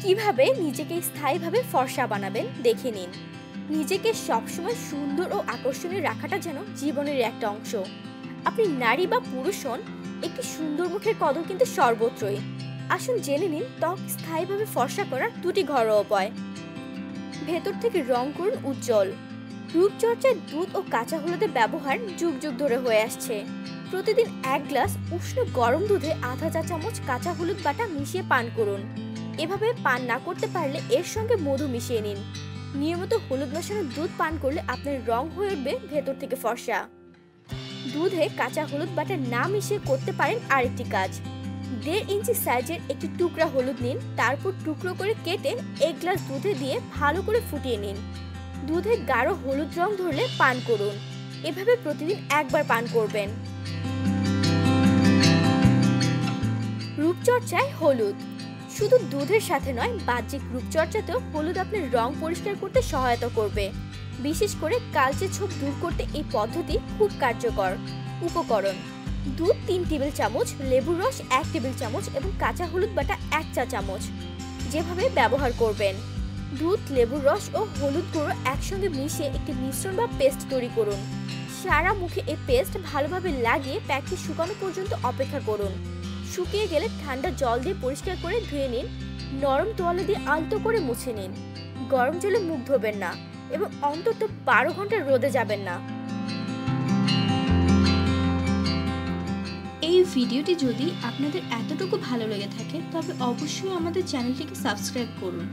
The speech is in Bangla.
কিভাবে নিজেকে স্থায়ীভাবে ফর্সা বানাবেন দেখে নিন। নিজেকে সবসময় সুন্দর ও আকর্ষণীয় রাখাটা যেন জীবনের একটা অংশ। আপনি নারী বা পুরুষ হন, একটি সুন্দর মুখের কদর কিন্তু সর্বত্রই। আসুন জেনে নিন ত্বক স্থায়ীভাবে ফর্সা করার দুটি ঘরোয়া উপায়। ভেতর থেকে রং করুন উজ্জ্বল। রূপচর্চায় দুধ ও কাঁচা হলুদের ব্যবহার যুগ যুগ ধরে হয়ে আসছে। প্রতিদিন 1 গ্লাস উষ্ণ গরম দুধে আধা চা চামচ কাঁচা হলুদ বাটা মিশিয়ে পান করুন। এভাবে পান না করতে পারলে এর সঙ্গে মধু মিশিয়ে নিন। নিয়মিত হলুদ মেশানো দুধ পান করলে আপনার রং হয়ে উঠবে ভেতর থেকে ফর্সা। দুধে কাঁচা হলুদ বাটা না মিশিয়ে করতে পারেন আরেকটি কাজ। 1.5 ইঞ্চি সাইজের একটি টুকরা হলুদ নিন, তারপর টুকরো করে কেটে 1 গ্লাস দুধে দিয়ে ভালো করে ফুটিয়ে নিন। দুধে গাঢ় হলুদ রং ধরলে পান করুন। এভাবে প্রতিদিন একবার পান করবেন। রূপচর্চায় হলুদ শুধু দুধের সাথে নয়, বাহ্যিক রূপচর্চাতেও হলুদ আপনার রং পরিষ্কার করতে সহায়তা করবে। বিশেষ করে কালচে ছোপ দূর করতে এই পদ্ধতি খুব কার্যকর। উপকরণ: দুধ 3 টেবিল চামচ, লেবুর রস 1 টেবিল চামচ এবং কাঁচা হলুদ বাটা 1 চা চামচ। যেভাবে ব্যবহার করবেন: দুধ, লেবুর রস ও হলুদ গুঁড়ো একসঙ্গে মিশিয়ে একটি মিশ্রণ বা পেস্ট তৈরি করুন। সারা মুখে এই পেস্ট ভালোভাবে লাগিয়ে প্যাকটি শুকানো পর্যন্ত অপেক্ষা করুন। শুকিয়ে গেলে ঠান্ডা জল দিয়ে পরিষ্কার করে ধুয়ে নিন। নরম তোয়ালে দিয়ে আলতো করে মুছে নিন। গরম জলে মুখ ধোবেন না এবং অন্তত 12 ঘন্টা রোদে যাবেন না। এই ভিডিওটি যদি আপনাদের এতটুকু ভালো লেগে থাকে তবে অবশ্যই আমাদের চ্যানেলটিকে সাবস্ক্রাইব করুন।